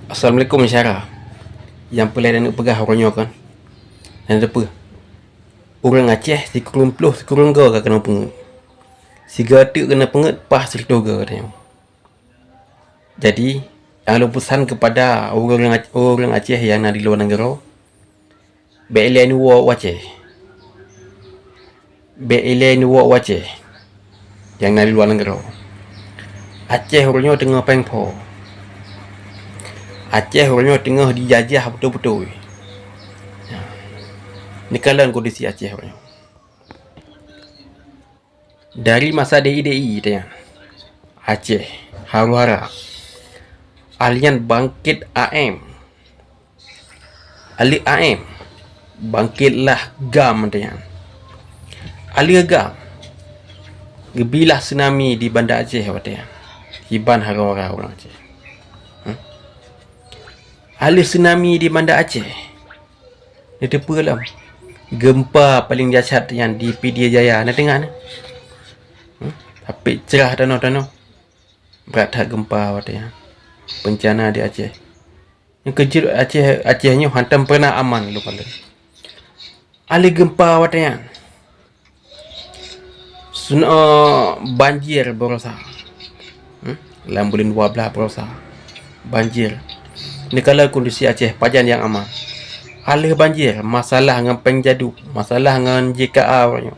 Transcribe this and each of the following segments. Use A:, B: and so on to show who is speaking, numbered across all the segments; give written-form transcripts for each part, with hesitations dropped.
A: Assalamualaikum Syara. Yang pelai nak pegah orangnya kan. Dan apa? Orang Aceh si kurung peluh si kurung ga kena pengut. Si gatik kena pengut pas serta ga katanya. Jadi, kalau pesan kepada orang Aceh yang nak di luar negara, beilai ni wa Aceh. Beilai ni wa Aceh. Yang nak di luar negara. Aceh orangnya tengah pengpo. Aceh orangnya tengah dijajah betul-betul. Ni kalan kondisi Aceh orangnya. Dari masa DI tanya. Aceh, huru-hara. Alian bangkit AM. Ali AM. Bangkitlah gam tanya. Ali gam. Gebilah tsunami di Bandar Aceh katanya. Hiban huru-hara orang Aceh. Ali tsunami di Bandar Aceh. Dia tepa dalam. Gempa paling dahsyat yang di Pedia Jaya. Nak tengok ni? Tapi cerah tanah-tanah. Berat tak gempa katanya. Bencana di Aceh. Yang kejut Acehnya hantam pernah aman lu kala. Ali gempa katanya. Banjir berosa. Dalam bulan 12 berosa. Banjir. Ni kala kondisi Aceh pajan yang aman. Alih banjir, masalah dengan penjadu, masalah dengan JKA orangnya.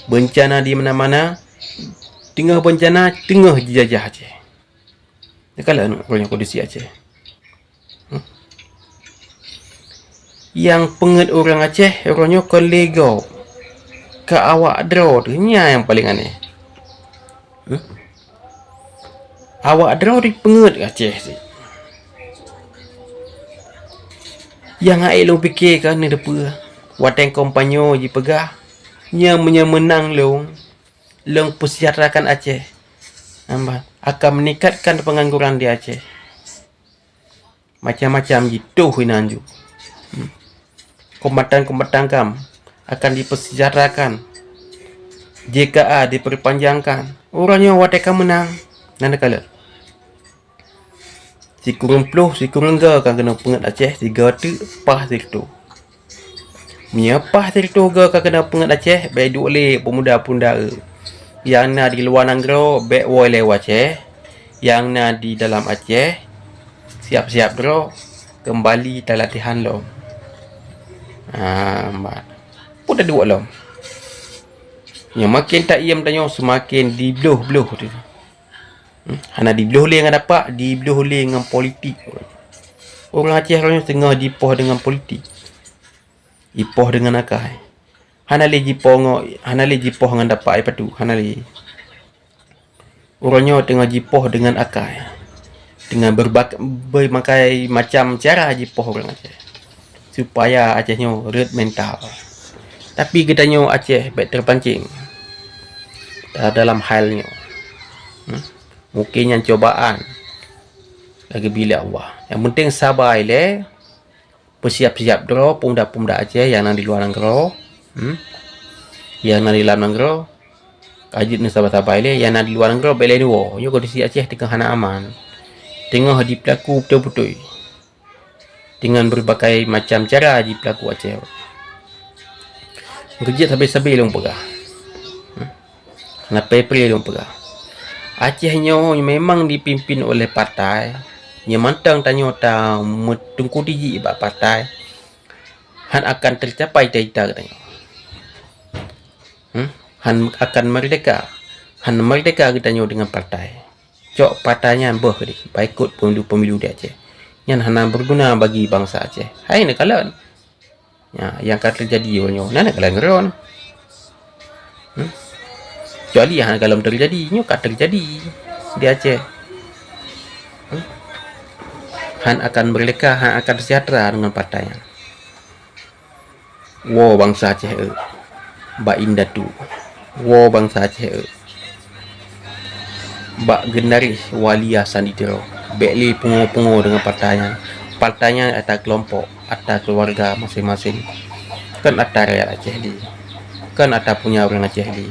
A: Bencana di mana-mana, tengah bencana, tengah dijajah Aceh. Ni kala orangnya kondisi Aceh. Yang penget orang Aceh, orangnya kolegau. Ke awak draw tu, ni yang paling aneh. Awak draw di penget Aceh sih. Yang air long fikir kan ni depa. Wateng kompanyo ji pegah. Nya menang long persiarakan Aceh. Akan meningkatkan pengangguran di Aceh. Macam-macam gitu hinanju. Kombatan-kombatan kam akan dipersejarakan. JKA diperpanjangkan. Orangnya wateka menang. Nanda kala. Si kurung peluh, si kurung ga kan kena pengat Aceh, si ga tu pah situ. Mia pah situ ga kan kena pengat Aceh, baik duk oleh pemuda-pemuda yang nak di luar negara, baik oleh Aceh, yang nak di dalam Aceh, siap-siap bro, kembali dalam latihan lo. Pun dah dua lo. Yang makin tak iam tanya, semakin dibluh-bluh tu. Hana dibeluh oleh dengan dapat, dibeluh oleh dengan politik. Orang Aceh orangnya tengah dipoh dengan politik. Dipoh dengan akal. Hana le jipoh dengan dapat apa tu? Hana le. Orangnya tengah jipoh dengan akal. Dengan berbagai macam cara jipoh orang Aceh. Supaya Acehnya red mental. Tapi katanya Aceh baik terpancing. Dalam halnya. Mungkin yang cobaan lagi bila Allah. Yang penting sabar ile. Bersiap-siap dulu pemuda-pemuda Aceh yang nak di luar negara. Yang nak di dalam negara. Kajut ni sabar-sabar ile. Yang nak di luar negara bela dua. Yo kondisi Aceh tengah hana aman. Tengah dipelaku betul-betul. Dengan berbagai macam cara dipelaku Aceh. Kerja sampai-sampai long pegah. Nak pay-pay long pegah. Acehnya memang dipimpin oleh partai yang mantang tanya tahu metungku diji bak partai han akan tercapai cita katanya. Han akan merdeka katanya dengan partai. Cok partainya boh di ikut pemilu di Aceh. Yang hana berguna bagi bangsa Aceh. Hai nak kalan. Ya, yang akan terjadi orangnya. Nak kalan geron. Kecuali yang kalau terjadi, nyukat terjadi di Aceh. Han akan merdeka, Han akan sejahtera dengan partainya. Wo bangsa Aceh Bak Indatu. Wo bangsa Aceh Bak Gendaris Walia Sanditiro. Bekli pungo-pungo dengan partainya. Partainya atas kelompok, atas keluarga masing-masing. Kan atas rakyat Aceh di. Kan atas punya orang Aceh di.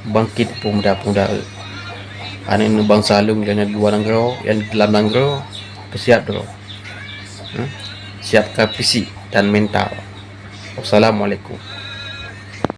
A: Bangkit pemuda-pemuda. Anak bangsa Salung yang di luar negara, yang di dalam negara, bersiap dulu. Siapkan fisik dan mental. Wassalamualaikum.